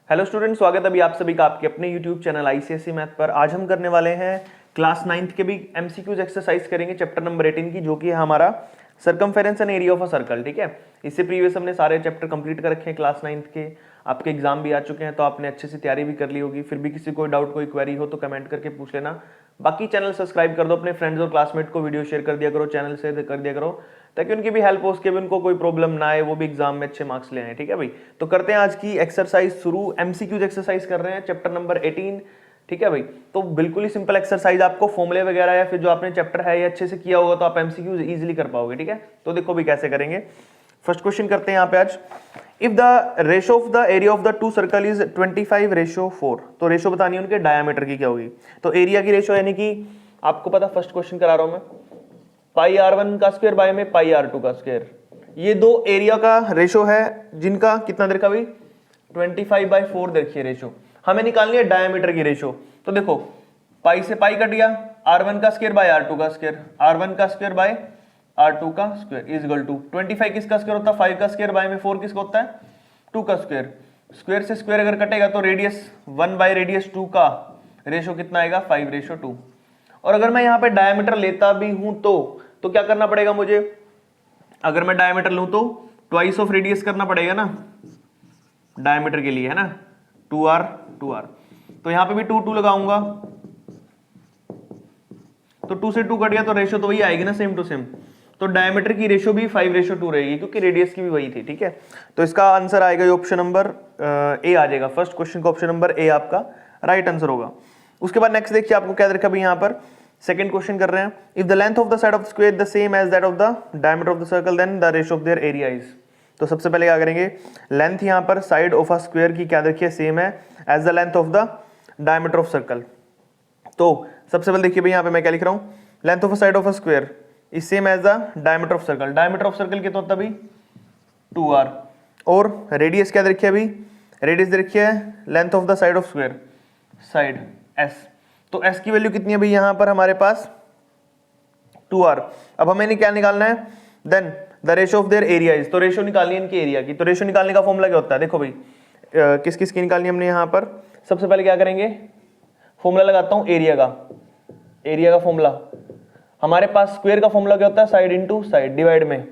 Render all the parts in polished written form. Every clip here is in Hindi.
हेलो स्टूडेंट, स्वागत है अभी आप सभी का आपके अपने यूट्यूब चैनल आईसीएसई मैथ पर। आज हम करने वाले हैं क्लास 9th के भी एमसीक्यूज एक्सरसाइज करेंगे चैप्टर नंबर 18 की, जो कि है हमारा circumference and area of a circle. ठीक है, इससे प्रीवियस हमने सारे चैप्टर कंप्लीट कर रखे हैं क्लास 9th के। आपके एग्जाम भी आ चुके हैं तो आपने अच्छे से तैयारी भी कर ली होगी। फिर भी किसी कोई डाउट कोई क्वेरी हो तो कमेंट करके पूछ लेना। बाकी चैनल सब्सक्राइब कर दो, अपने फ्रेंड्स और क्लासमेट को वीडियो शेयर कर दिया करो, चैनल से कर दिया करो, ताकि उनकी भी हेल्प हो, उसके भी उनको कोई प्रॉब्लम ना आए, वो भी एग्जाम में अच्छे मार्क्स ले आए। ठीक है भाई, तो करते हैं आज की एक्सरसाइज शुरू। एमसीक्यूज एक्सरसाइज कर रहे हैं चैप्टर नंबर 18। ठीक है भाई, तो बिल्कुल ही सिंपल एक्सरसाइज, आपको फॉर्मूले वगैरह या फिर जो आपने चैप्टर है ये अच्छे से किया होगा तो आप एमसीक्यूज इजीली कर पाओगे। ठीक है, तो देखो भी कैसे करेंगे। फर्स्ट क्वेश्चन करते हैं यहाँ पे आज। If the ratio of the area of the two circle is 25:4, तो रेशो बतानी है उनके डायमीटर की क्या होगी। तो एरिया की रेशो यानी कि आपको पता, फर्स्ट क्वेश्चन करा रहा हूं मैं, पाई r1 का स्क्वायर बाय में पाई r2 का स्क्वायर। ये दो एरिया का रेशो है जिनका कितना देखा भाई, 25/4 देखिए रेशो। हमें निकालनी है डायमीटर की रेशो। तो देखो पाई से पाई कट गया, r1 का स्क्वायर बाय r2 का स्क्वायर, r1 का स्क्वायर बाय r2 का स्क्वायर इज इक्वल टू 25 किसका स्क्वायर होता है, 5 का स्क्वायर बाय में 4 किसका होता है, 2 का स्क्वायर। स्क्वायर से स्क्वायर अगर कटेगा तो रेडियस 1 बाय रेडियस 2 का रेशो कितना आएगा, 5:2। और अगर मैं यहाँ पे डायमीटर लेता भी हूं तो क्या करना पड़ेगा मुझे, अगर मैं डायमीटर लूं तो ट्वाइस ऑफ रेडियस करना पड़ेगा ना डायमीटर के लिए, है ना, 2r 2r। तो यहां पे भी 2 2 लगाऊंगा तो 2 से 2 कट गया तो रेशो तो वही आएगी ना, सेम टू सेम। तो डायमीटर की रेशो भी 5:2 रहेगी क्योंकि रेडियस की भी वही थी। ठीक है, तो इसका आंसर आएगा ऑप्शन नंबर ए आ जाएगा। फर्स्ट क्वेश्चन का ऑप्शन नंबर ए आपका राइट आंसर होगा। उसके बाद नेक्स्ट देखिए आपको क्या देखा भी, यहाँ पर सेकंड क्वेश्चन कर रहे हैं। If the length of the side of square the same as that of the diameter of the circle then the ratio of their area is. तो सबसे पहले क्या करेंगे, लेंथ यहाँ पर साइड ऑफ अ स्क्वायर की क्या देखिए सेम है as the length of the diameter of circle. तो सबसे पहले देखिए भाई यहाँ पे मैं क्या लिख रहा हूँ, length of a side of a square is same as the diameter of circle. Diameter of circle कितना होता है भाई, 2r। और रेडियस क्या देखिए अभी, रेडियस देखिए length of the side of square, side s। तो s की वैल्यू कितनी है भाई यहाँ पर हमारे पास, 2r। अब हमें क्या निकालना है, then the ratio of their area is. तो रेशो निकालनी है इनकी एरिया की। तो रेशो निकालने का फॉर्मूला क्या होता है, देखो भाई किस किस की निकालनी है हमने यहाँ पर। सबसे पहले क्या करेंगे, फॉर्मूला लगाता हूँ एरिया का। एरिया का फॉर्मूला हमारे पास, स्क्वायर का फॉर्मूला क्या होता है, साइड इंटू साइड डिवाइड में।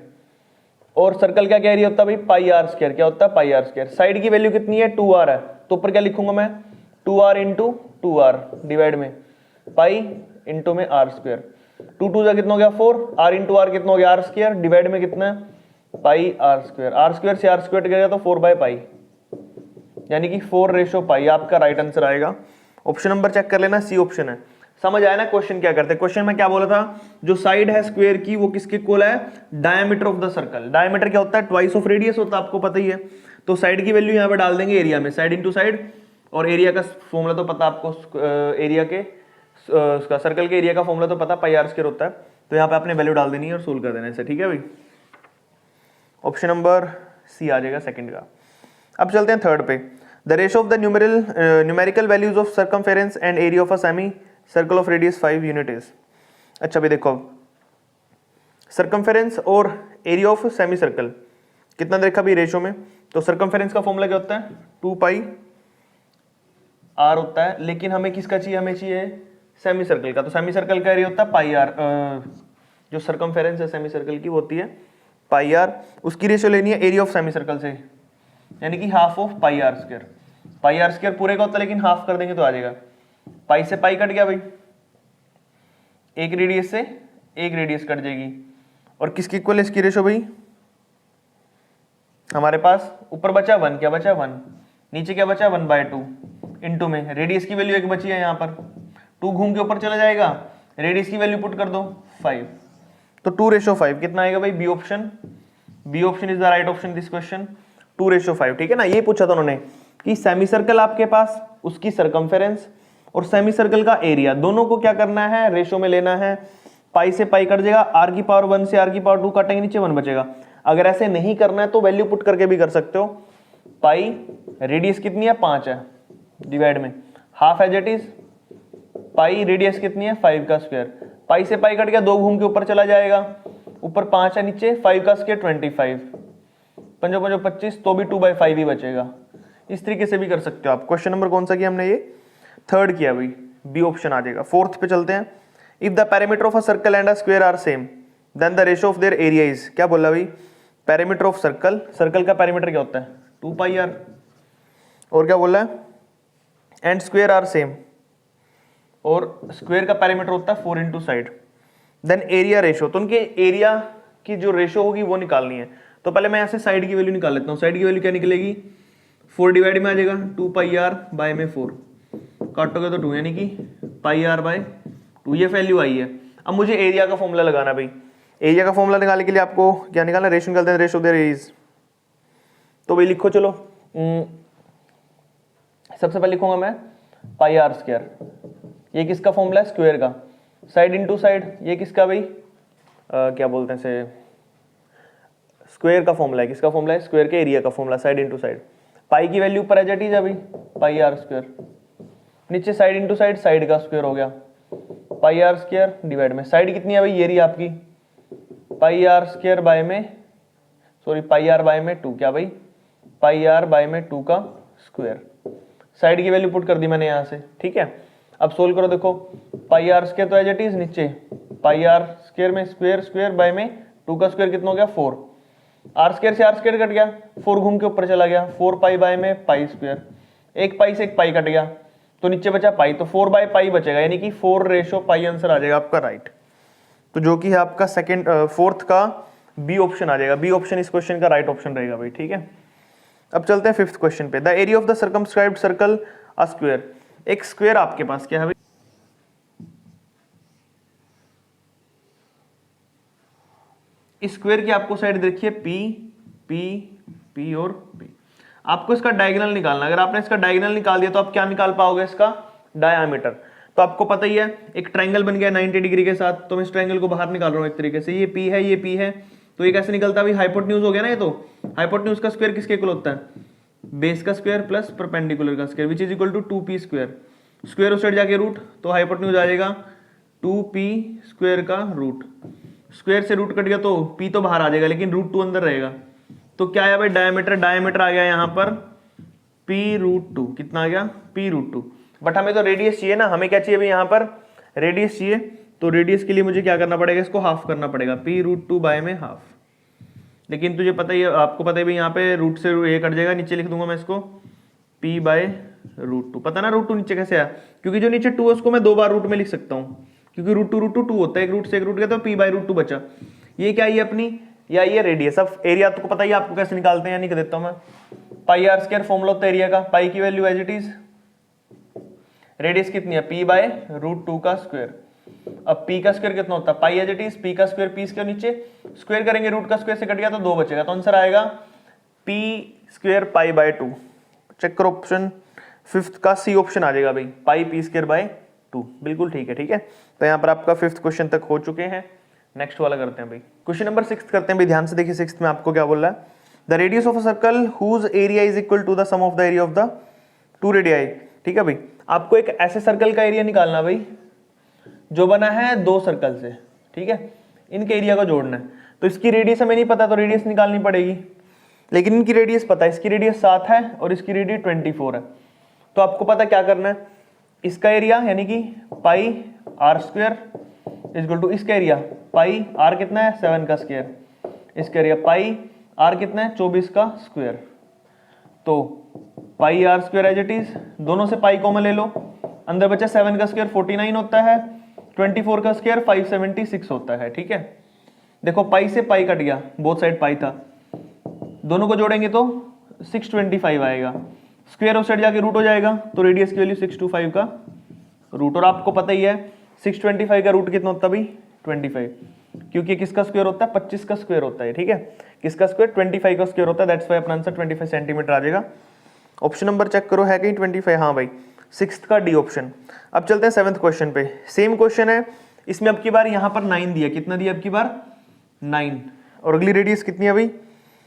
और सर्कल का क्या एरिया होता है भाई, पाई आर स्क्वायर। क्या होता है, पाई आर स्क्वायर। साइड की वैल्यू कितनी है, 2r है, तो ऊपर क्या लिखूंगा मैं, 2r इंटू 2r डिवाइड में पाई इंटू में आर स्क्वायर। 2 2 जा कितना हो गया 4, r इंटू आर कितना हो गया, आर स्क्वायर डिवाइड में कितना है, पाई आर स्क्वायर। आर स्क्वायर से आर स्क्वायर करेगा तो 4/पाई, यानी कि 4:पाई आपका राइट आंसर आएगा। ऑप्शन नंबर चेक कर लेना, सी ऑप्शन है। समझ आया ना क्वेश्चन क्या करते हैं। क्वेश्चन में क्या बोला था, जो साइड है स्क्वायर की वो किसके इक्वल है, diameter of the circle. Diameter क्या होता है, ट्वाइस ऑफ रेडियस होता है, आपको पता ही है। तो साइड की वैल्यू यहाँ पे डाल देंगे एरिया में, साइड इंटू साइड। और एरिया का फॉर्मूला तो पता आपको, एरिया के उसका सर्कल के एरिया का फॉर्मूला तो पता, पाई आर स्क्वायर होता है। तो यहाँ पे आपने वैल्यू डाल देनी है और सोल्व कर देना है। ठीक है भाई, ऑप्शन नंबर सी आ जाएगा सेकंड का। अब चलते हैं थर्ड पे। The ratio of the numerical values of circumference and area of a semi circle of radius 5 unit is. अच्छा भाई देखो, सर्कमफेरेंस और एरिया ऑफ सेमी सर्कल कितना देखा भी रेशो में। तो सर्कमफेरेंस का फॉर्मूला क्या होता है, 2πr होता है, लेकिन हमें किसका चाहिए, हमें चाहिए सेमी सर्कल का। तो सेमी सर्कल का एरिया होता है पाई आर, जो सर्कमफेरेंस है सेमी सर्कल की वो होती है पाई आर। उसकी रेशो लेनी है एरिया ऑफ सेमी सर्कल से, यानी कि half of pi r square. Pi r square पूरे का होता है लेकिन हाफ कर देंगे तो आ जाएगा। पाई से पाई कट गया भाई, एक रेडियस से एक रेडियस कट जाएगी। और किसकी इक्वल है इसकी रेशो भाई, हमारे पास ऊपर बचा 1, क्या बचा 1, नीचे क्या बचा 1/2 इंटू में रेडियस की वैल्यू एक बची है यहाँ पर, 2 घूम के ऊपर चला जाएगा, रेडियस की वैल्यू पुट कर दो 5। तो 2:5 कितना आएगा भाई, b option. B option is the right option this question, 2:5। ठीक है ना, ये पूछा था उन्होंने कि सेमी सर्कल आपके पास, उसकी सर्कमफेरेंस और सेमी सर्कल का एरिया, दोनों को क्या करना है, रेशो में लेना है। पाई से पाई कट जाएगा, r की पावर 1 से r की पावर 2 काटेंगे, नीचे 1 बचेगा। अगर ऐसे नहीं करना है तो वैल्यू पुट करके भी कर सकते हो। पाई रेडियस कितनी है, 5 है, डिवाइड में half as it is, pi radius कितनी है, 5 का स्क्वायर। पाई से पाई कट गया, 2 घूम के ऊपर चला जाएगा, ऊपर 5 है, नीचे 5 का स्क्वायर 25, 5 5 25, तो भी 2/5 ही बचेगा। इस तरीके से भी कर सकते हो आप। क्वेश्चन नंबर कौन सा किया हमने, ये थर्ड किया भाई, बी ऑप्शन आ जाएगा। फोर्थ पे चलते हैं, if the perimeter of a circle and a square are same then the ratio of their area is, क्या बोला भाई, पेरीमीटर ऑफ सर्कल, सर्कल का पेरीमीटर क्या होता है 2 पाई आर, और क्या बोला है एंड स्क्वायर आर सेम, और स्क्वायर का पेरीमीटर होता है 4 into side, then area ratio, तो उनके एरिया की जो रेशियो होगी वो निकालनी है। तो पहले मैं यहाँ से साइड की वैल्यू निकाल लेता हूँ। साइड की वैल्यू क्या निकलेगी, 4 डिवाइड में आ जाएगा 2 पाई आर बाय में 4, काटोगे तो 2 यानी कि पाई आर बाय 2, ये वैल्यू आई है। अब मुझे एरिया का फॉर्मूला लगाना भाई। एरिया का फॉर्मूला निकालने के लिए आपको क्या निकालना, रेशियो निकालते हैं, रेशियो ऑफ देयर एरियाज। तो भाई लिखो चलो, सबसे पहले लिखूंगा मैं पाई आर स्क्वायर, ये किसका फॉर्मूला है, स्क्वायर का, साइड इंटू साइड, ये किसका भाई क्या बोलते हैं से, स्क्वायर का फॉर्मूला है, किसका फॉर्मूला है, स्क्वायर के एरिया का फॉर्मूला, साइड इंटू साइड। पाई की वैल्यू ऊपर आ जाती है भाई, पाई आर स्क्वायर, नीचे साइड इंटू साइड, साइड का स्क्वायर हो गया, पाई आर स्क्वायर डिवाइड में साइड कितनी है भाई, ये रही आपकी पाई आर स्क्वायर बाय में, सॉरी पाई आर बाय में 2, क्या भाई पाई आर बाय में 2 का स्क्वायर। साइड की वैल्यू पुट कर दी मैंने यहाँ से, ठीक है। अब सोल्व करो, देखो पाई आर स्क्वायर तो एज इट इज, नीचे पाई आर स्क्वायर में स्क्वायर स्क्वायर बाय में 2 का स्क्वायर कितना हो गया 4, आर स्क्वायर से आर स्क्वायर कट गया, 4 घूम के ऊपर चला गया, 4 पाई बाय में पाई स्क्वायर, एक पाई से एक पाई कट गया तो नीचे बचा पाई, तो 4 बाय पाई बचेगा, यानी कि 4 रेशो पाई आंसर आ जाएगा आपका राइट। तो जो कि है आपका सेकंड फोर्थ का बी ऑप्शन आ जाएगा, बी ऑप्शन इस क्वेश्चन का राइट ऑप्शन रहेगा भाई, ठीक है। अब चलते हैं फिफ्थ क्वेश्चन पे, the area of the circumscribed circle a square, एक स्क्वायर आपके पास क्या है भाई, इस स्क्वायर की आपको साइड देखिए पी पी पी और पी, आपको इसका डायगोनल निकालना। अगर आपने इसका डायगोनल निकाल दिया तो आप क्या निकाल पाओगे, इसका डायामीटर। तो आपको पता ही है एक ट्रायंगल बन गया 90 डिग्री के साथ, तो मैं इस ट्रायंगल को बाहर निकाल रहा हूं एक तरीके से, ये पी है ये पी है, तो ये कैसे निकलता है भाई, हाइपोटेन्यूज हो गया ना ये। तो हाइपोटेन्यूज का स्क्वायर किसके इक्वल होता है, बेस का स्क्वायर प्लस परपेंडिकुलर का square, which is equal to 2p square, square उस साइड जाके रूट, तो हाइपोटेन्यूज आ जाएगा 2p स्क्वायर का रूट, स्क्वायर से रूट कट गया तो p तो बाहर आ जाएगा लेकिन रूट 2 अंदर रहेगा। तो क्या है भाई डायमीटर, डायमीटर आ गया यहाँ पर p√2, कितना आ गया p√2, बट हमें तो रेडियस चाहिए ना, हमें क्या चाहिए भाई यहाँ पर रेडियस चाहिए, तो रेडियस के लिए मुझे क्या करना पड़ेगा, इसको हाफ करना पड़ेगा, p√2 बाय में हाफ। लेकिन तुझे पता ही है, आपको पता है भाई यहाँ पे रूट से ये कट जाएगा, नीचे लिख दूंगा मैं इसको p/√2, पता ना रूट 2 नीचे कैसे आया, क्योंकि जो नीचे 2 है उसको मैं 2 बार रूट में लिख सकता हूँ, क्योंकि √2 होता है, एक रूट से एक रूट गया तो p/√2 बचा। ये क्या है अपनी, या ये रेडियस। अब एरिया तो पता ही आपको कैसे निकालते हैं, नहीं देता हूं मैं, पाई आर स्क्वायर फॉर्मूला होता है एरिया का, पाई की value as it is, radius कितनी है p/√2 का स्क्वायर। अब p का स्क्वायर कितना होता है, पाई एज इट इज, p का स्क्वायर p के नीचे स्क्वायर करेंगे, रूट का स्क्वायर से कट गया तो 2 बचेगा, तो आंसर आएगा p² पाई/2। चेक करो ऑप्शन फिफ्थ का सी ऑप्शन आ जाएगा भाई, पाई p²/2, बिल्कुल ठीक है, ठीक है। तो यहाँ पर आपका फिफ्थ क्वेश्चन तक हो चुके हैं, नेक्स्ट वाला करते हैं भाई, क्वेश्चन नंबर 6 करते हैं भाई, ध्यान से देखिए 6 में आपको क्या बोल रहा है, the radius of a circle whose area is equal to the sum of the area of द 2 रेडियाई। ठीक है भाई, आपको एक ऐसे सर्कल का एरिया निकालना भाई जो बना है 2 सर्कल से, ठीक है, इनके एरिया को जोड़ना है। तो इसकी रेडियस हमें नहीं पता तो रेडियस निकालनी पड़ेगी, लेकिन इनकी रेडियस पता है, इसकी रेडियस 7 है और इसकी रेडियस 24 है। तो आपको पता क्या करना है, इसका एरिया यानी कि पाई आर स्क्वायर इक्वल टू इसका एरिया पाई आर कितना है 7 का स्क्वायर, इसका एरिया पाई आर कितना है 24 का स्क्वायर। तो pi r square as it is, दोनों से पाई कॉमन ले लो, अंदर बचा 7 का स्क्वायर 49 होता है, 24 का स्क्वायर 576 होता है। ठीक है, देखो पाई से पाई कट गया, बोथ साइड पाई था, दोनों को जोड़ेंगे तो 625 आएगा, स्क्वायर उस साइड जाके रूट हो जाएगा, तो रेडियस की वैल्यू 625 का रूट। और आपको पता ही है 625 का रूट कितना होता है भाई 25, क्योंकि किसका स्क्वायर होता है 25 का स्क्वायर होता है। ठीक है, किसका स्क्वायर 25 का स्क्वायर होता है, दैट्स व्हाई अपना आंसर 25 सेंटीमीटर आ जाएगा। ऑप्शन नंबर चेक करो है कहीं 25, हाँ भाई 6th का डी ऑप्शन। अब चलते हैं 7th क्वेश्चन पे, सेम क्वेश्चन है, इसमें अब की बार यहाँ पर 9 दिया, कितना दिया अब की बार 9, और अगली रेडियस कितनी है भाई,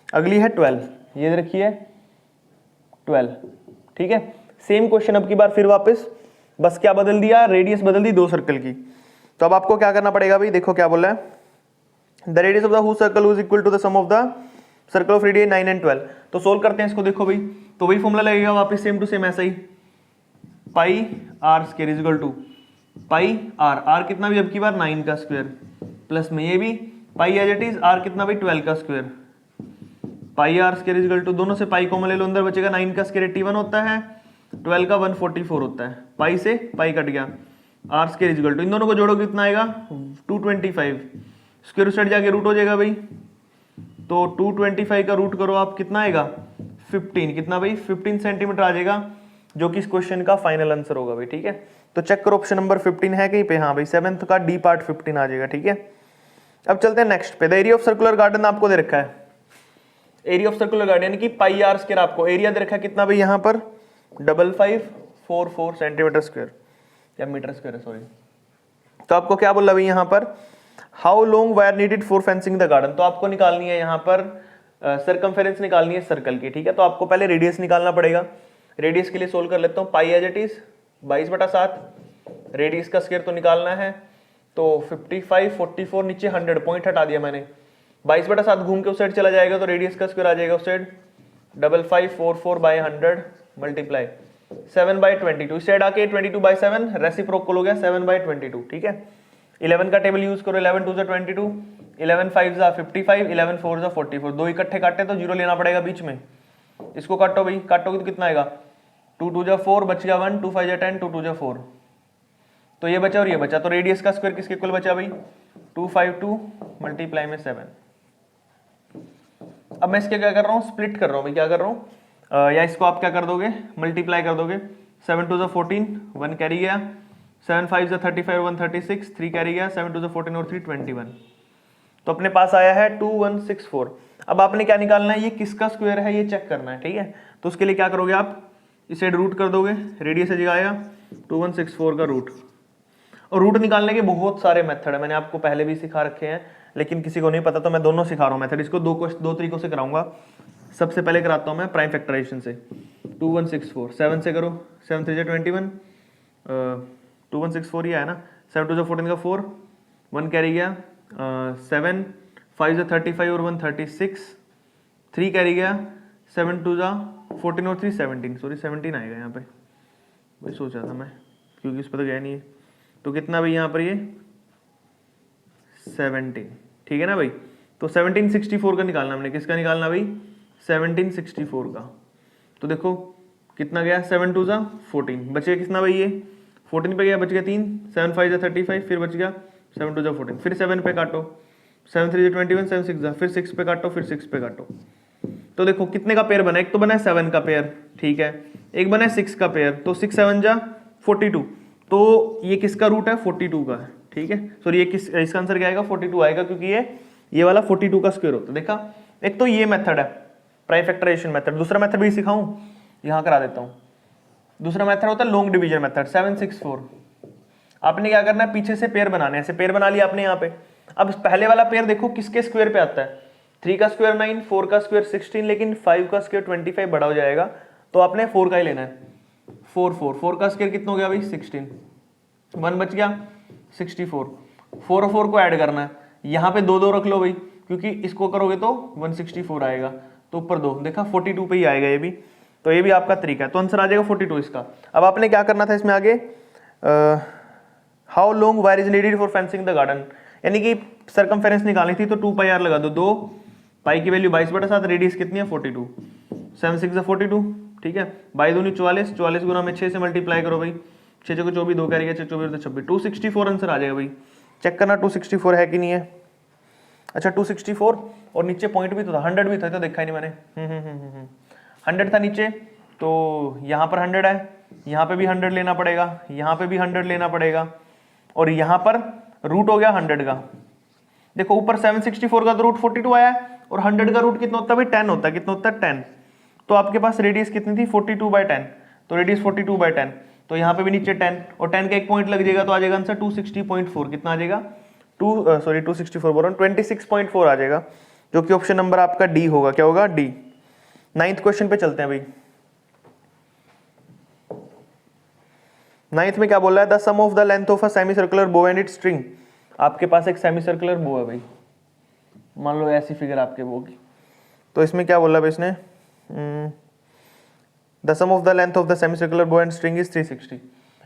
अगली है 12, ये रखिए 12। ठीक है, सेम क्वेश्चन अब की बार फिर वापस, बस क्या बदल दिया, रेडियस बदल दी 2 सर्कल की। तो अब आपको क्या करना पड़ेगा भाई, देखो क्या बोला है, the radius of the whose circle is equal to the sum of the circle of radius 9 and 12। तो सोल्व करते हैं इसको, देखो भाई तो वही फॉर्मूला लगेगा वापस सेम टू सेम ऐसा ही, pi r square is equal to pi r, r कितना भी अब की बार 9 का स्क्वायर, प्लस में ये भी pi as it is r कितना भाई 12 का square, pi r square is equal to, दोनों से पाई कॉमन ले लो, अंदर बचेगा 9 का स्क्वायर 81 होता है, 12 का 144 होता है, पाई से पाई कट गया, r square is equal to, इन दोनों को जोड़ो कितना आएगा 225, स्क्वायर साइड जाके रूट हो जाएगा भाई, तो 225 का रूट करो आप, कितना आएगा 15, कितना भाई 15 सेंटीमीटर आ जाएगा, जो कि इस क्वेश्चन का फाइनल आंसर होगा भाई। ठीक है, तो चेक करो ऑप्शन नंबर 15 है कहीं पे, हाँ भाई 7th का डी पार्ट 15 आ जाएगा। ठीक है, अब चलते हैं नेक्स्ट पे। The area of circular garden आपको दे रखा है, एरिया ऑफ सर्कुलर गार्डन यानी कि पाई आर स्क्वायर, आपको एरिया दे रखा है कितना भाई यहाँ पर 5544 सेंटीमीटर स्क्वायर या मीटर स्क्वायर है सॉरी। तो आपको क्या बोला भाई यहाँ पर, how long wire needed for fencing the garden, तो आपको निकालनी है यहाँ पर सरकमफेरेंस निकालनी है सर्कल की। ठीक है, तो आपको पहले रेडियस निकालना पड़ेगा, रेडियस के लिए सोल्व कर लेता हूँ, पाई एज इट इज 22/7, रेडियस का स्क्वायर तो निकालना है, तो 55 44 नीचे 100 पॉइंट हटा दिया मैंने, 22/7 घूम के उस साइड चला जाएगा तो रेडियस का स्क्वायर आ जाएगा उस साइड 5544/100 मल्टीप्लाई 7/22, इस साइड आके 22/7 रेसिप्रोकल हो गया 7/22। ठीक है, 11 का टेबल यूज करो, 11 2 22, 11 5 55, 11 4 44, दो इकट्ठे काटे तो जीरो लेना पड़ेगा बीच में, इसको काटो भाई, काटोगे तो कितना आएगा 2 2 4 बच गया 1, 2 5 10, 2 2 4, तो ये बचा और ये बचा, तो रेडियस का स्क्वायर किसके इक्वल बचा भाई 252 मल्टीप्लाई में 7। अब मैं इसके क्या कर रहा हूँ, स्प्लिट कर रहा हूँ भाई, क्या कर रहा हूँ या इसको आप क्या कर दोगे मल्टीप्लाई कर दोगे, 7 2 14 1 कैरी गया, 7 5 35 1 36 3 कैरी गया, 7 2 14 और 3 21, तो अपने पास आया है 2164। अब आपने क्या निकालना है, ये किसका स्क्वायर है ये चेक करना है। ठीक है, तो उसके लिए क्या करोगे आप, इस साइड रूट कर दोगे, रेडियस से जगह आएगा 2164 का रूट, और रूट निकालने के बहुत सारे मेथड है, मैंने आपको पहले भी सिखा रखे हैं, लेकिन किसी को नहीं पता तो मैं दोनों सिखा रहा हूँ मेथड, इसको दो तरीकों से कराऊंगा। सबसे पहले कराता हूँ मैं प्राइम फैक्टराइजेशन से, 2164 7 से करो, 7 3 21, 2164 ही आया ना, 7 2 14 का 4, 1 कैरी गया, 7 5 35 और 1 36, 3 कैरी गया, 7 2 14 और 3 17, सॉरी 17 आएगा यहाँ पे, वही सोचा था मैं क्योंकि इस पर तो गया नहीं है, तो कितना भाई यहाँ पर ये 17, ठीक है ना भाई, तो 1764 का निकालना हमने, किसका निकालना भाई 1764 का, तो देखो कितना गया 7 2 14, बचे कितना भाई ये 14 पे गया, बच गया 3, 7 5 35, फिर बच गया 7 2 14, फिर 7 पे काटो, 7 3 21, 7 6 फिर 6 पे काटो, फिर 6 पे काटो, तो देखो कितने का पेयर बना, एक तो बना है 7 का पेयर, ठीक है, एक बना है 6 का पेयर, तो 6 7 42, तो ये किसका रूट है 42 का है। ठीक है, सॉरी ये इसका आंसर क्या आएगा 42 आएगा, क्योंकि ये वाला 42 का स्क्वायर होता है। देखा, एक तो ये मेथड है प्राइम फैक्टराइजेशन मेथड, दूसरा मेथड भी सिखाऊं, यहाँ करा देता हूँ। दूसरा मेथड होता है लॉन्ग डिवीजन मेथड 764। आपने क्या करना है, पीछे से पेयर बनाने, ऐसे पेयर बना लिया आपने यहाँ पे। अब पहले वाला पेयर देखो किसके स्क्वायर पे आता है, 3 का स्क्वायर 9, 4 का स्क्वायर 16, लेकिन 5 का स्क्वायर 25 बड़ा हो जाएगा, तो आपने 4 का ही लेना है। 4 का स्क्वायर कितना हो गया भाई 16, 1 बच गया 64, 4 और 4 को ऐड करना है, यहाँ पे 2 2 रख लो भाई, क्योंकि इसको करोगे तो 164 आएगा, तो ऊपर 2, देखा 42 पे ही आएगा ये भी, तो ये भी आपका तरीका है, तो आंसर आ जाएगा 42 इसका। अब आपने क्या करना था इसमें आगे, how long wire is needed for fencing the garden, यानी कि सरकमफेरेंस निकालनी थी, तो 2 पाई आर लगा दो, 2 पाई की वैल्यू 22/7, रेडियस कितनी है 42, 7 6 42, ठीक है, 22 44, 44 गुना में 6 से मल्टीप्लाई करो भाई, 6 6 24, 2 कैरी गया 6 24 26, 264 आंसर आ जाएगा भाई। चेक करना 264 है कि नहीं है। अच्छा 264 और नीचे पॉइंट भी तो था, 100 भी था, तो देखा ही नहीं मैंने। 100 था नीचे, तो यहाँ पर 100 है, यहाँ पे भी 100 लेना पड़ेगा, यहाँ पे भी 100 लेना पड़ेगा, और यहाँ पर रूट हो गया 100 का। देखो ऊपर 764 का तो रूट 42 आया है, और 100 का रूट कितना होता है भाई 10 होता है, कितना होता है 10, तो आपके पास रेडियस कितनी थी 42/10, तो रेडियस 42/10, तो यहाँ पे भी नीचे 10, और 10 का एक पॉइंट लग जाएगा, तो आ जाएगा आंसर 260.4, कितना आ जाएगा 264 बोल रहा हूँ 26.4 आ जाएगा, जो कि ऑप्शन नंबर आपका डी होगा। क्या होगा डी। 9th क्वेश्चन पे चलते हैं भाई। 9th में क्या बोल रहा है, the sum of the length of a semi circular bow and its string. आपके पास एक सेमी सर्कुलर बो है भाई, मान लो ऐसी फिगर आपके बो की, तो इसमें क्या बोला भाई इसने, the sum of the length of the semi circular bow and string is 360।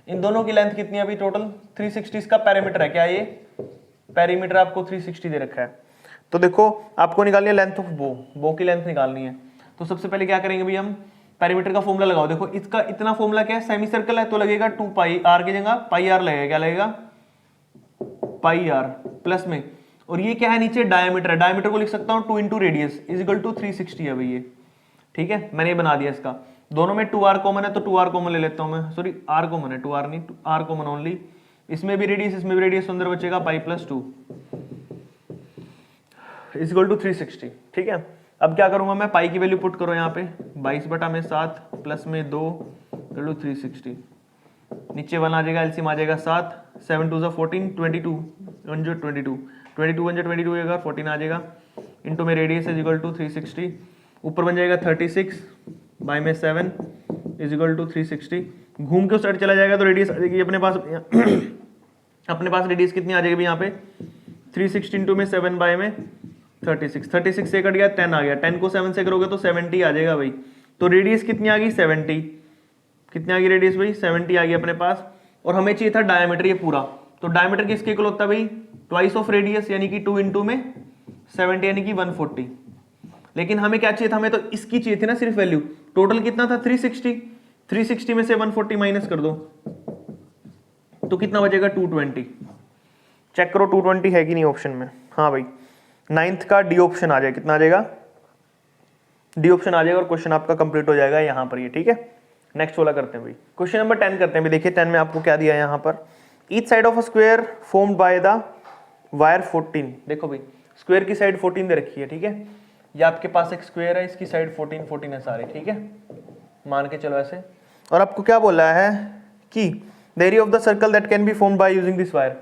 इन दोनों की लेंथ कितनी है अभी टोटल 360, इसका पैरामीटर है क्या, ये पैरामीटर आपको 360 दे रखा है। तो देखो आपको निकालनी है लेंथ ऑफ बो की लेंथ निकालनी है। तो सबसे पहले क्या करेंगे भाई, हम पैरामीटर का फॉर्मूला लगाओ। देखो इसका इतना फॉर्मूला क्या है, सेमी सर्कल है तो लगेगा 2 पाई आर की जगह पाई आर लगेगा, क्या लगेगा पाई आर प्लस में, और ये क्या है नीचे डायमीटर है, डायमीटर को लिख सकता हूँ 2 into radius is equal to 360 है भाई ये, ठीक है मैंने ये बना दिया। इसका दोनों में 2r कॉमन है तो 2r कॉमन ले लेता हूं मैं, सॉरी r कॉमन है, 2r नहीं, r कॉमन ओनली, इसमें भी रेडियस इसमें भी रेडियस, अंदर बचेगा pi plus 2 is equal to 360, ठीक है। अब क्या करूंगा मैं, पाई की वैल्यू पुट करो यहाँ पे 22/7 प्लस में 2 इंटू 360, नीचे 1 आ जाएगा, एलसीएम आ जाएगा 7, 7 2 14, 22 1 जो 22, 22 1 जो 22 होगा 14 आ जाएगा, इंटू में रेडियस इज इक्वल टू 360, ऊपर बन जाएगा 36 बाई में 7 इज इक्वल टू 360, घूम के उस साइड चला जाएगा तो रेडियस आ जाएगी अपने पास अपने पास रेडियस कितनी आ जाएगी यहाँ पे 360 इंटू में 7 बाई में 36 से कट गया 10 आ गया, 10 को 7 से करोगे तो 70 आ जाएगा भाई। तो रेडियस कितनी आ गई 70, कितनी आ गई रेडियस भाई 70 आ गई अपने पास, और हमें चाहिए था डायमीटर ये पूरा, तो डायमीटर किसके इक्वल होता है भाई ट्वाइस ऑफ रेडियस यानी कि 2 इंटू में 70 यानी कि 140, लेकिन हमें क्या चाहिए था, हमें तो इसकी चाहिए थी ना सिर्फ वैल्यू, टोटल कितना था 360 में से 140 माइनस कर दो तो कितना बचेगा 220, चेक करो 220 है कि नहीं ऑप्शन में, हाँ भाई 9th का डी ऑप्शन आ जाएगा, कितना आ जाएगा डी ऑप्शन आ जाएगा और क्वेश्चन आपका कंप्लीट हो जाएगा यहाँ पर ये, ठीक है। नेक्स्ट वाला करते हैं भाई, क्वेश्चन नंबर 10 करते हैं भाई। देखिए 10 में आपको क्या दिया है यहाँ पर, each side of a square formed by the wire 14, देखो भाई स्क्वायर की साइड 14 दे रखी है, ठीक है, ये आपके पास एक स्क्वायर है, इसकी साइड 14 है सारे, ठीक है मान के चलो ऐसे, और आपको क्या बोला है कि the area of the circle that can be formed by using this wire,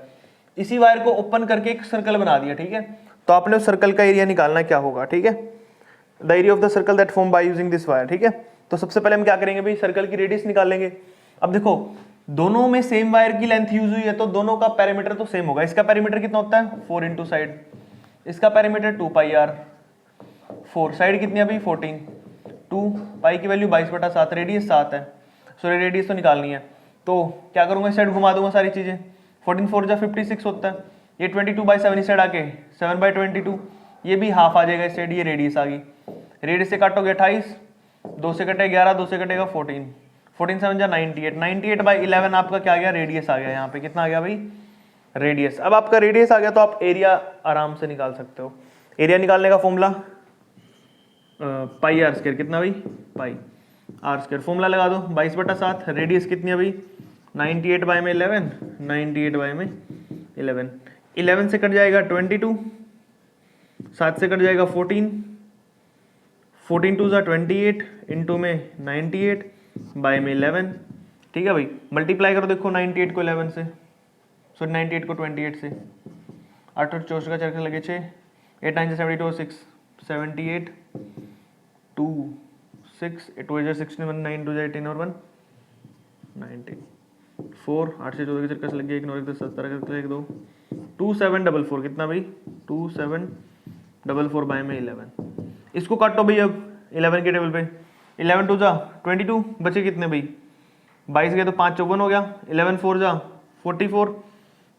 इसी वायर को ओपन करके एक सर्कल बना दिया, ठीक है, तो आपने उस सर्कल का एरिया निकालना क्या होगा, ठीक है, the area of the circle that form by using this wire, ठीक है। तो सबसे पहले हम क्या करेंगे भाई, सर्कल की रेडियस निकाल लेंगे। अब देखो दोनों में सेम वायर की लेंथ यूज हुई है तो दोनों का पैरामीटर तो सेम होगा, इसका पैरामीटर कितना होता है 4 इंटू साइड, इसका पैरामीटर 2 पाई आर, 4 साइड कितनी है भाई 14, 2 पाई की वैल्यू 22/7, रेडियस 7 है, सॉरी रेडियस तो निकालनी है, तो क्या करूंगा इस साइड घुमा दूंगा सारी चीजें, 14 4 जा 56 होता है, ये 22/7 इस साइड आके 7/22, ये भी हाफ आ जाएगा इस साइड, ये रेडियस आ गई, रेडियस से काटोगे 28, 2 से कटे 11, 2 से कटेगा 14, 14 7 जा 98, 98/11 आपका क्या आ गया रेडियस आ गया, यहाँ पे कितना आ गया भाई रेडियस। अब आपका रेडियस आ गया तो आप एरिया आराम से निकाल सकते हो, एरिया निकालने का फॉर्मूला पाई आर स्क्वायर, कितना भाई पाई आर स्क्वायर, फॉर्मूला लगा दो 22/7, रेडियस कितनी है भाई 98/11, 98/11, 11 से कट जाएगा 22, 7 से कट जाएगा 14, 14 2 जा 28 इंटू में 98 बाय में 11, ठीक है भाई, मल्टीप्लाई करो देखो 98 को 11 से, सॉरी 98 को 28 से, 8 और 64 का चरखा लगे 6, 8 9 से 72 6, 78 2 6 8 2 16 1 9 2 18 और 1 19 4, 8 से 14 के चरखा से लग गया 1 9 1 10 17 का 1 2 2744, कितना भाई 2744 बाय में 11, इसको काटो भाई अब 11 के टेबल पे, 11 2 जा 22, बचे कितने भाई 22 गए तो 5 54 हो गया, 11 4 जा 44,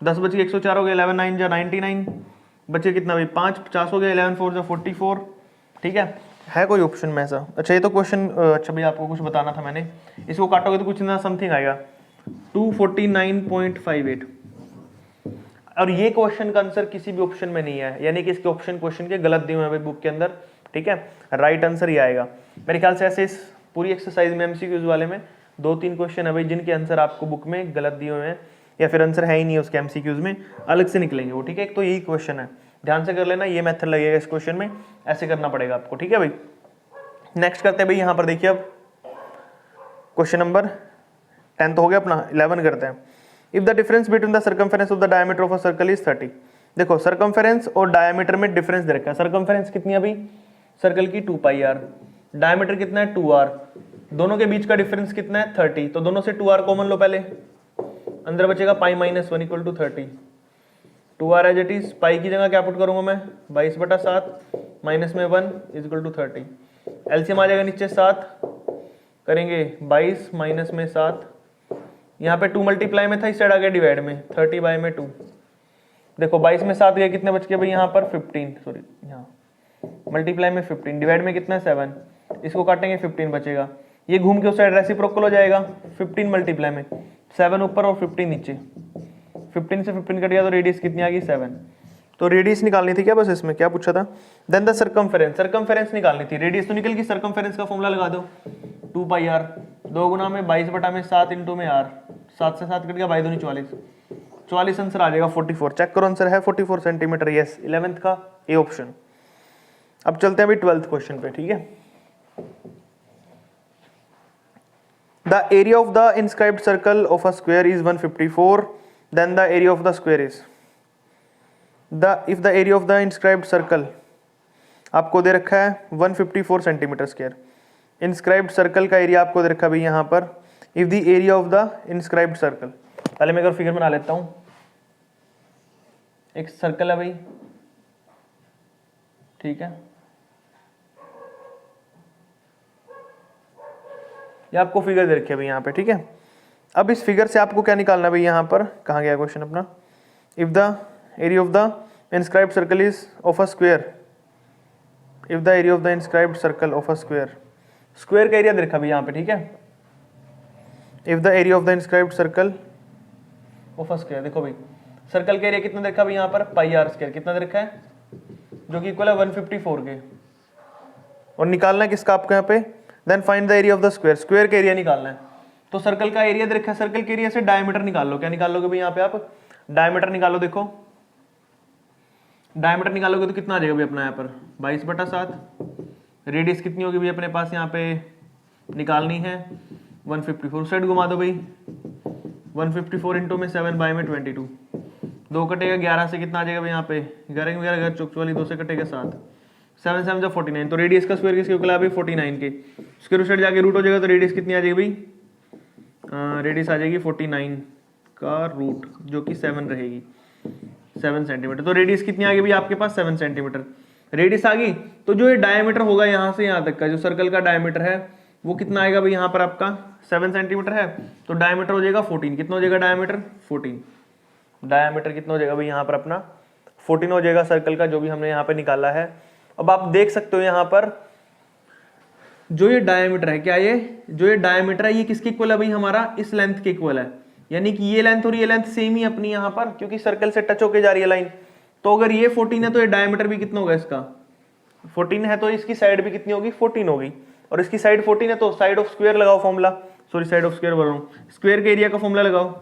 10 बच गए 104 हो गया, 11 9 जा 99, बचे कितना भाई 5 50 हो गया, 11 4 जा 44, ठीक है कोई ऑप्शन में ऐसा, अच्छा ये तो क्वेश्चन, अच्छा भाई आपको कुछ बताना था मैंने, इसको काटोगे तो कुछ ना समथिंग आएगा 249.58, और ये क्वेश्चन का आंसर किसी भी ऑप्शन में नहीं है, यानी कि इसके ऑप्शन क्वेश्चन के गलत दिए हुए हैं बुक के अंदर, ठीक है, राइट आंसर ही आएगा मेरे ख्याल से। ऐसे इस पूरी एक्सरसाइज में एमसीक्यूज वाले में 2-3 क्वेश्चन है भाई जिनके आंसर आपको बुक में गलत दिए हुए हैं, या फिर आंसर है ही नहीं उसके एमसीक्यूज में, अलग से निकलेंगे वो, ठीक है। एक तो यही क्वेश्चन है, ध्यान से कर लेना, ये मेथड लगेगा इस क्वेश्चन में, ऐसे करना पड़ेगा आपको, ठीक है भाई। नेक्स्ट करते हैं भाई, यहाँ पर देखिए अब क्वेश्चन नंबर 10 तो हो गया अपना, 11 करते हैं। If the difference between the circumference of the diameter of a circle is 30, देखो सर्कमफेरेंस और डायमीटर में डिफरेंस दे रखा है, सर्कमफेरेंस कितनी है भाई सर्कल की 2 पाई आर, डायमीटर कितना है 2r, दोनों के बीच का डिफरेंस कितना है 30, तो दोनों से 2r कॉमन लो पहले, अंदर बचेगा pi minus 1 equal to 30, 2r as it is, pi की जगह क्या पुट करूंगा मैं 22/7 माइनस में 1 इज इक्वल टू 30, एलसीएम आ जाएगा नीचे 7, करेंगे 22 माइनस में 7, यहाँ पे 2 मल्टीप्लाई में था, इस साइड आ गया डिवाइड में, 30/2। देखो 22 में 7 गए, कितने बच गए भाई यहाँ पर 15, सॉरी यहाँ मल्टीप्लाई में 15, डिवाइड में कितना है 7, इसको काटेंगे 15 बचेगा, ये घूम के उस साइड रेसिप्रोकल हो जाएगा, 15 मल्टीप्लाई में 7 ऊपर और 15 नीचे, 15 से 15 कट गया तो रेडियस कितनी आ गई 7। तो रेडियस निकालनी थी क्या, बस इसमें क्या पूछा था, देन द सरकमफेरेंस निकालनी थी, रेडियस तो निकल गई, सरकमफेरेंस का फॉर्मूला लगा दो 2πr, 2 गुना में 22/7 इंटू में r, 7 से 7 कट गया, 22 दूनी 44 आंसर आ जाएगा 44। चेक करो आंसर है 44 सेंटीमीटर, यस 11th का ए ऑप्शन। अब चलते हैं अभी 12th क्वेश्चन पे, ठीक है। The area of the inscribed circle of a square is 154, then the area of the square is if the area of the inscribed circle आपको दे रखा है 154 सेंटीमीटर स्क्वायर, इंस्क्राइब्ड सर्कल का एरिया आपको दे रखा है भाई यहाँ पर, if the area of the inscribed circle, पहले मैं अगर फिगर बना लेता हूं, एक सर्कल है भाई, ठीक है, ये आपको फिगर दे रखी है भाई यहाँ पे, ठीक है। अब इस फिगर से आपको क्या निकालना है भाई, यहाँ पर कहाँ गया क्वेश्चन अपना, if the area of the inscribed circle is of a square, if the area of the inscribed circle of a square, square का एरिया दे रखा भाई यहाँ पे, ठीक है, if the area of the inscribed circle of a square, देखो भाई सर्कल का एरिया कितना दे रखा भाई यहाँ पर, πr², कितना दे रखा है, जो कि इक्वल है 154 के, और निकालना है किसका आपको यहाँ पे, then find the area of the square, square का एरिया निकालना है, तो सर्कल का एरिया दे रखा है, सर्कल के एरिया से डायमीटर निकाल लो, क्या निकाल लोगे भाई यहाँ पे आप, डायमीटर निकालो, देखो डायमीटर निकालोगे तो कितना आ जाएगा भाई अपना यहाँ पर 22/7, रेडियस कितनी होगी भाई अपने पास यहाँ पे निकालनी है 154, साइड घुमा दो भाई, 154 इंटू में 7 बाय में 22, 2 कटेगा 11 से, कितना आ जाएगा भाई यहाँ पे 11 में 11 चौक 44, 2 से कटेगा 7, 7 7 जब 49, तो रेडियस का स्क्वायर किसके इक्वल है भाई 49 के, स्क्वायर साइड जाके रूट हो जाएगा, तो रेडियस कितनी आ जाएगी भाई, रेडियस आ जाएगी 49 का रूट, जो कि 7 रहेगी, 7 सेंटीमीटर, तो रेडियस कितनी आ गई भाई आपके पास 7 सेंटीमीटर रेडियस आ गई। तो जो ये डायमीटर होगा यहाँ से यहाँ तक का, जो सर्कल का डायमीटर है वो कितना आएगा भाई यहाँ पर आपका 7 सेंटीमीटर है, तो डायमीटर हो जाएगा 14, कितना हो जाएगा डायमीटर 14, डायमीटर कितना हो जाएगा भाई यहाँ पर अपना 14 हो जाएगा सर्कल का, जो भी हमने यहाँ पे निकाला है। अब आप देख सकते हो यहाँ पर जो ये डायमीटर है, क्या ये जो ये डायमीटर है ये किसके इक्वल है भाई, हमारा इस लेंथ के इक्वल है, यानी कि ये लेंथ और ये लेंथ सेम ही अपनी यहाँ पर, क्योंकि सर्कल से टच होके जा रही है लाइन, तो अगर ये 14 है तो ये डायमीटर भी कितना होगा इसका 14 है, तो इसकी साइड भी कितनी होगी 14 होगी, और इसकी साइड 14 है तो साइड ऑफ स्क्वायर लगाओ formula, sorry side of square बोल रहा हूँ, स्क्वायर के एरिया का फॉर्मूला लगाओ,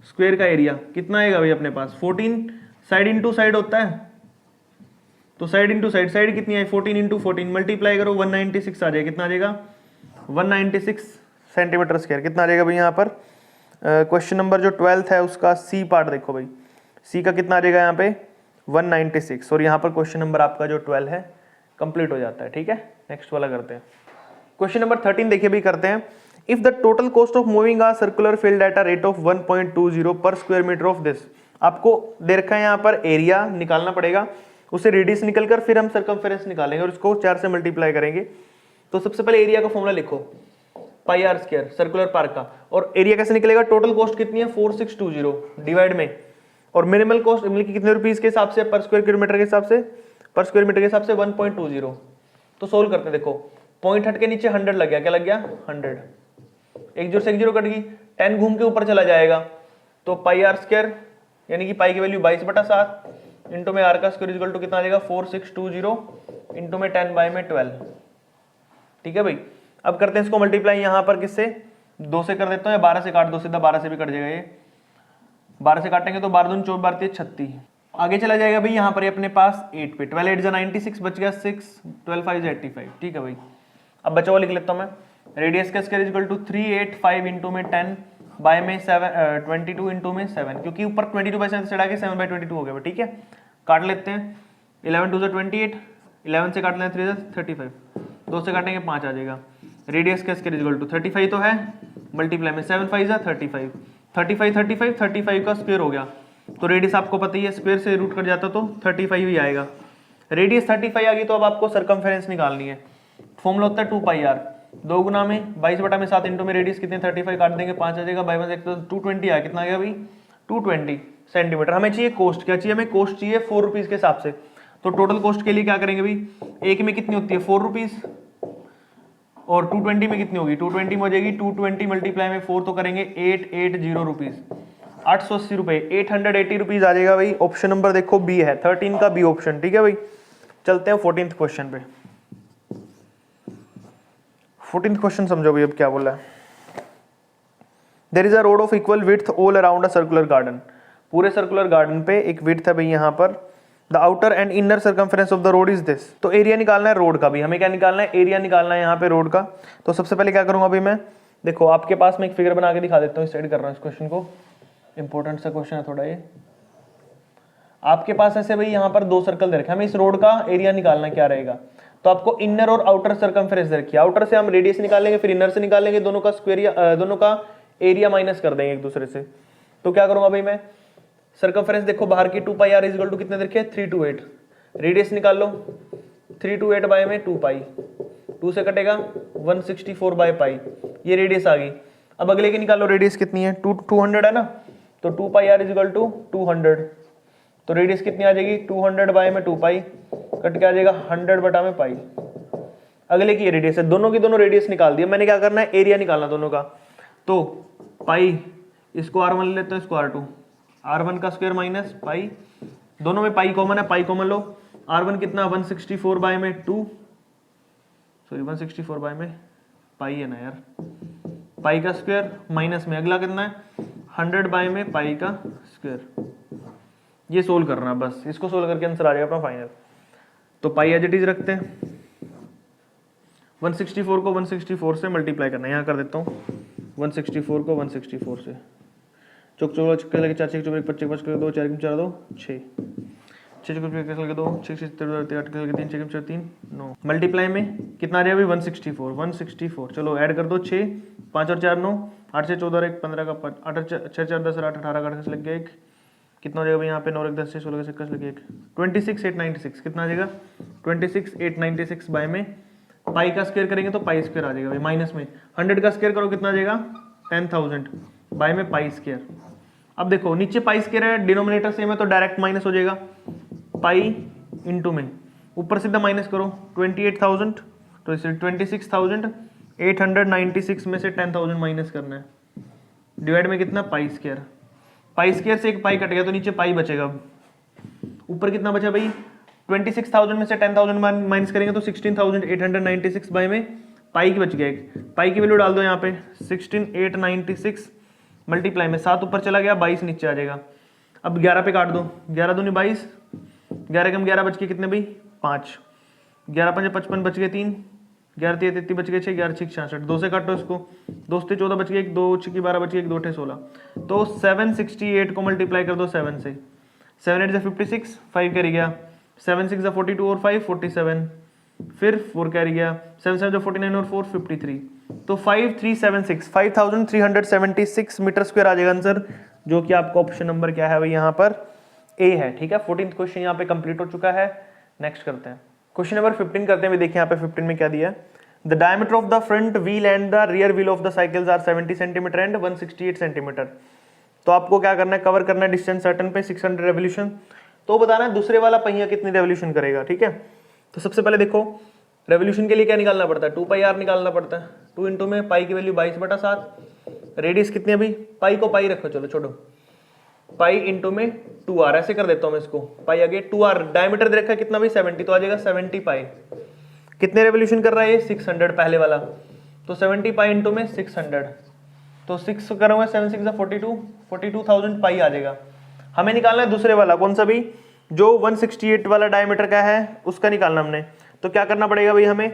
स्क्वायर का एरिया कितना आएगा भाई अपने पास 14, साइड इंटू साइड होता है, तो साइड इंटू साइड, साइड कितनी है 14 इंटू 14 मल्टीप्लाई करो 196 आ जाएगा, कितना आ जाएगा 196 सेंटीमीटर स्क्वायर, कितना आ जाएगा भाई यहाँ पर। क्वेश्चन नंबर जो 12th है उसका सी पार्ट देखो भाई, सी का कितना आ जाएगा यहाँ पे 196, और यहाँ पर क्वेश्चन नंबर आपका जो 12 है कंप्लीट हो जाता है, ठीक है। नेक्स्ट वाला करते हैं, क्वेश्चन नंबर 13 देखिए भी करते हैं, if the total cost of moving a circular field at a rate of 1.20 पर स्क्वायर मीटर ऑफ दिस, आपको दे रखा है यहाँ पर एरिया निकालना पड़ेगा, उसे रेडियस निकलकर फिर हम सर्कमफेरेंस निकालेंगे और इसको 4 से मल्टीप्लाई करेंगे। तो सबसे पहले एरिया का फॉर्मूला लिखो πr² सर्कुलर पार्क का, और एरिया कैसे निकलेगा, टोटल कॉस्ट कितनी है 4620 डिवाइड में, और मिनिमल कॉस्ट मतलब कि कितने रुपीस के हिसाब से, पर स्क्वायर किलोमीटर के हिसाब से, पर स्क्वायर मीटर के हिसाब से 1.20। तो सोल्व करते हैं, देखो पॉइंट हट के नीचे 100 लग गया, क्या लग गया 100, एक जीरो से एक जीरो कट गई, 10 घूम के ऊपर चला जाएगा, तो πr² यानी कि पाई की वैल्यू 22/7 इंटू में आर का स्क्वायर इक्वल टू कितना आ जाएगा 4620 इंटू में 10 बाय में 12, ठीक है भाई। अब करते हैं इसको मल्टीप्लाई यहाँ पर किससे, 2 से कर देता हूँ, या 12 से काट दो सीधा, 12 से भी कट जाएगा, ये 12 से काटेंगे तो 12 दूनी 24 12 36, आगे चला जाएगा भाई यहाँ पर अपने पास 8 पे, 12 8 96 बच गया 6, 12 5 85, ठीक है भाई। अब बचा हुआ लिख लेता हूँ मैं, रेडियस का स्क्वायर इक्वल टू 385 इंटू में 10 बाय में 22 इंटू में 7, क्योंकि ऊपर 22/7 चढ़ा के 7/22 हो गया, ठीक है। काट लेते हैं, 11 2 28, 11 से काट लें 3 35, 2 से काटेंगे 5 आ जाएगा, रेडियस का स्क्वायर इक्वल टू 35 तो है, मल्टीप्लाई में 7 5 35, 35 35 35 का स्क्वायर हो गया, तो रेडियस आपको पता ही है स्क्वायर से रूट कट जाता तो 35 ही आएगा, रेडियस 35 आ गई, तो अब आपको सर्कमफेरेंस निकालनी है, फॉर्मूला होता है 2πr, 2 गुना में 22/7 इंटू में रेडियस कितने 35 काट देंगे 5 आ जाएगा, बाई 1 तो 220 आया, कितना आ गया भाई 220 सेंटीमीटर। हमें चाहिए कोस्ट, क्या चाहिए हमें कोस्ट चाहिए 4 रुपीज के हिसाब से। तो टोटल कोस्ट के लिए क्या करेंगे भाई, एक में कितनी होती है 4 रुपीज और 220 में कितनी होगी 220 में हो जाएगी 220 मल्टीप्लाई में 4 तो करेंगे 880 रुपीज, 880 रुपए 880 रुपीज आ जाएगा भाई। ऑप्शन नंबर देखो बी है, 13 का बी ऑप्शन। ठीक है भाई, चलते हैं 14th क्वेश्चन पे। 14th क्वेश्चन समझो भाई अब क्या बोला है। There is a road of equal width all around a circular garden. पूरे सर्कुलर गार्डन पे एक विड्थ है भाई यहाँ पर। The outer and inner circumference of the road is this. तो एरिया निकालना है रोड का भी, हमें क्या निकालना है एरिया निकालना है यहाँ पे रोड का। तो सबसे पहले क्या करूंगा भाई मैं, देखो आपके पास में एक फिगर बना के दिखा देता हूँ, स्टडी कर रहा हूँ इस क्वेश्चन को, इंपॉर्टेंट सा क्वेश्चन है थोड़ा ये। आपके पास ऐसे भाई यहाँ पर 2 सर्कल दे रखे, हमें इस रोड का एरिया निकालना क्या रहेगा। तो आपको इनर और आउटर सर्कमफेरेंस दे रखी है, आउटर से हम रेडियस निकालेंगे फिर इनर से निकालेंगे, दोनों का स्क्वायर दोनों का एरिया माइनस कर देंगे एक दूसरे से। तो क्या करूंगा भाई मैं, सर्कमफेरेंस देखो बाहर की 2 पाई आर इक्वल टू कितने दे रखे 328, रेडियस निकाल लो 328 बाय में 2 पाई, 2 से कटेगा 164 बाय पाई, ये रेडियस आ गई। अब अगले की निकाल लो, रेडियस कितनी है 200 है ना, तो 2 पाई आर इक्वल टू 200, तो रेडियस कितनी आ जाएगी 200 बाय में 2 पाई, कट के आ जाएगा 100 बटा में पाई। अगले की ये रेडियस है, दोनों की दोनों रेडियस निकाल दिया, मैंने क्या करना है एरिया निकालना दोनों का। तो पाई इसको r1 ले लेते हैं, इसको r2, r1 का स्क्वायर माइनस पाई, दोनों में पाई कॉमन है, पाई कॉमन लो, r1 कितना 164 बाय में 2, सॉरी 164 बाय में पाई है ना यार, पाई का स्क्वायर माइनस में अगला कितना है 100 बाय में पाई का स्क्वायर। ये सोल्व करना बस, इसको सोल्व करके आंसर आ जाएगा अपना फाइनल। तो पाई एज इट इज रखते हैं, 164 को 164 से मल्टीप्लाई करना है, यहाँ कर देता हूँ 164 को 164 से, चौक चौक चक्कर लगे 4 6 चौक 25 5 कर दो 4 4 2 6 6 चौक लगे 2 6 6 8 कर 3 6 4 3 9, मल्टीप्लाई में कितना आ जाएगा भाई 164। चलो ऐड कर दो 6 5 और 4 9, 8 से 14 1 15 का 5 8 6 4 10 8 18 का 8 लग गया 1, कितना हो जाएगा भाई यहाँ पे 9 1 10 से 16 का 21 लग गया 1, 26896 कितना आ जाएगा 26896 बाय में पाई का स्क्वायर करेंगे तो पाई स्क्वायर आ जाएगा भाई, माइनस में 100 का स्क्वायर करो कितना आ जाएगा 10,000 बाय में पाई स्क्वायर। अब देखो नीचे पाई स्क्वायर है, डिनोमिनेटर सेम है तो डायरेक्ट माइनस हो जाएगा, पाई इंटू में ऊपर सीधा माइनस करो 28,000, तो इसे 26,896 में से 10,000 माइनस करना है, डिवाइड में कितना पाई स्क्वायर, पाई स्क्वायर से एक पाई कट गया तो नीचे पाई बचेगा। ऊपर कितना बचा भाई 26,000 में से 10,000 माइनस करेंगे तो 16,896 बाय में पाई की बच गया एक, पाई की वैल्यू डाल दो यहाँ पे 16,896 मल्टीप्लाई में 7 ऊपर चला गया 22 नीचे आ जाएगा। अब 11 पे काट दो, 11 दूनी 22, 11 कम 11 बच के कितने भाई 5, 11 5 55 बच गए 3, 11 3 33 बच गए 6, 11 6 66, 2 से काटो इसको, 2 से 14 बच गए 1, 2 6 12 बच गए 1, 2 8 16, तो 768 को मल्टीप्लाई कर दो 7 से, 7 8 से 56, 5 कैरी गया, 7 6 42 और 5 47, फिर 4 कैरी गया, 7 7 49 और 4 53, तो 5376 मीटर स्क्वायर आ जाएगा आंसर, जो कि आपका ऑप्शन नंबर क्या है भाई यहाँ पर ए है। ठीक है, 14th क्वेश्चन यहाँ पे कंप्लीट हो चुका है। नेक्स्ट करते हैं क्वेश्चन नंबर 15 करते हैं। देखिए यहाँ पे 15 में क्या दिया है, the diameter of the front wheel and the rear wheel of the cycles are 70 centimetre and 168 centimetre. तो आपको क्या करना है, कवर करना है डिस्टेंस सर्टन पे 600 रेवोल्यूशन, तो बताना है दूसरे वाला पहिया कितनी रेवोल्यूशन करेगा। ठीक है, तो सबसे पहले देखो रेवोल्यूशन के लिए क्या निकालना पड़ता है 2 पाई आर निकालना पड़ता है, 2 इंटू में पाई की वैल्यू 22/7, रेडियस कितनी है भाई, पाई को पाई रखो, चलो छोड़ो, पाई इंटू में 2r, ऐसे कर देता हूं मैं इसको, पाई आगे 2r, डायमीटर दे रखा है कितना भाई 70, तो आ जाएगा 70 पाई, कितने रेवोल्यूशन कर रहा है ये 600 पहले वाला, तो 70 पाई इंटू में 600, तो 6 करूंगा 7 6 42,000 पाई आ जाएगा। हमें निकालना है दूसरे वाला, कौन सा भी, जो 168 वाला डायमीटर का है उसका निकालना हमने। तो क्या करना पड़ेगा भाई हमें,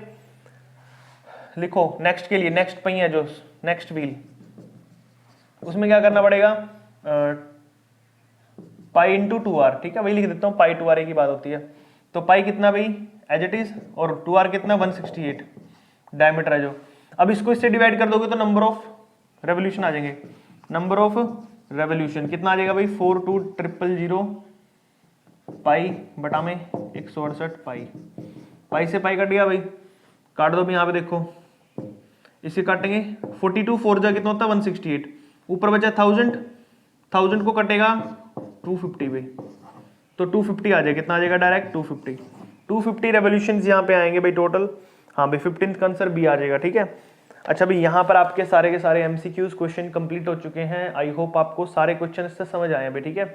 लिखो नेक्स्ट के लिए, नेक्स्ट पहिया जो नेक्स्ट व्हील, उसमें क्या करना पड़ेगा पाई इंटू 2r। ठीक है, वही लिख देता हूँ, पाई 2r की बात होती है, तो पाई कितना भाई एज इट इज, और 2r कितना 168 डायमीटर है जो। अब इसको इससे डिवाइड कर दोगे तो नंबर ऑफ रेवोल्यूशन आ जाएंगे, नंबर ऑफ रेवोल्यूशन कितना आ जाएगा भाई 42,000 पाई बटा में 168 पाई, पाई से पाई कट गया भाई, काट दो भी यहाँ पे देखो इसे काटेंगे 42 4 जा कितना होता है 168, ऊपर बचा 1000 को कटेगा 250 पे, तो 250 आ जाएगा, कितना आ जाएगा डायरेक्ट 250 रेवोल्यूशंस यहाँ पे आएंगे भाई टोटल। हाँ भाई 15th का आंसर बी आ जाएगा, ठीक है। अच्छा भाई यहाँ पर आपके सारे के सारे एमसीक्यूज क्वेश्चन कंप्लीट हो चुके हैं। आई होप आपको सारे क्वेश्चन इससे समझ आए हैं भाई, ठीक है।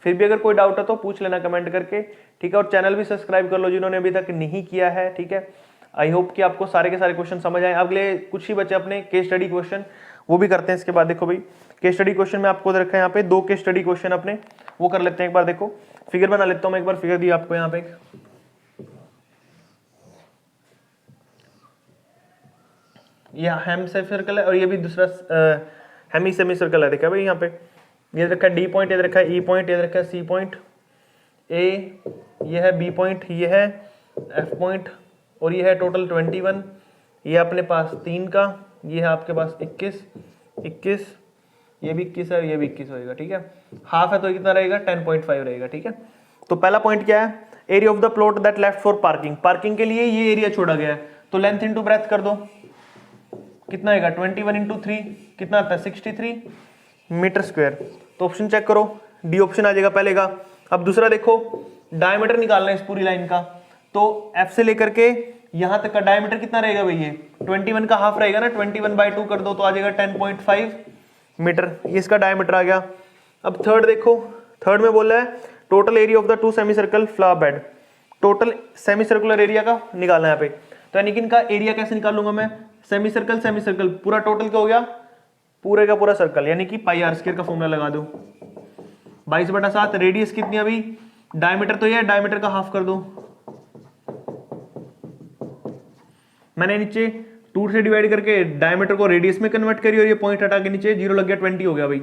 फिर भी अगर कोई डाउट है तो पूछ लेना कमेंट करके, ठीक है। और चैनल भी सब्सक्राइब कर लो जिन्होंने अभी तक नहीं किया है, ठीक है। आई होप कि आपको सारे के सारे क्वेश्चन समझ आए। अगले कुछ ही बचे अपने केस स्टडी क्वेश्चन, वो भी करते हैं इसके बाद। देखो भाई केस स्टडी क्वेश्चन में आपको रखा है यहाँ पे 2 केस स्टडी क्वेश्चन अपने, वो कर लेते हैं एक बार। देखो फिगर बना लेता हूँ मैं एक बार, फिगर दी आपको यहाँ पे यह हेम सर्कल है और ये भी दूसरा हेमी सेमी सर्कल है। देखा भाई यहाँ पे ये रखा है डी पॉइंट, ये रखा है ई पॉइंट, ये रखा है सी पॉइंट, ए ये है बी पॉइंट, ये है एफ पॉइंट, और ये है टोटल 21, ये अपने पास 3 का, ये है आपके पास 21, ये भी 21 है, ये भी 21 होएगा, ठीक है। हाफ है तो कितना रहेगा 10.5 रहेगा, ठीक है। तो पहला पॉइंट क्या है, area of the plot that left for parking, parking के लिए ये एरिया छोड़ा गया है, तो लेंथ इनटू ब्रेथ कर दो, कितना आएगा 21 इंटू 3 कितना आता है 63 मीटर स्क्वायर। तो ऑप्शन चेक करो, डी ऑप्शन आ जाएगा पहले का। अब दूसरा देखो, डायमीटर निकालना है इस पूरी लाइन का, तो एफ से लेकर के यहां तक का डायमीटर कितना रहेगा भाई, ये 21 का हाफ रहेगा ना, 21/2 कर दो तो आ जाएगा 10.5 मीटर, ये इसका डायमीटर आ गया। अब थर्ड देखो, थर्ड में बोल रहा है टोटल एरिया ऑफ द 2 semi circle flower bed, total semi circular area का निकालना है यहाँ पे। तो यानी कि इनका एरिया कैसे निकालूंगा मैं, सेमी सर्कल पूरा टोटल क्या हो गया, पूरे का पूरा सर्कल, यानी कि पाई आर स्क्वायर का फॉर्मूला लगा दो, 22/7। रेडियस कितनी अभी, डायमीटर तो ये है, डायमीटर का हाफ कर दो, मैंने नीचे 2 से डिवाइड करके डायमीटर को रेडियस में कन्वर्ट करी और ये पॉइंट हटा के नीचे 0 लग गया, 20 हो गया भाई।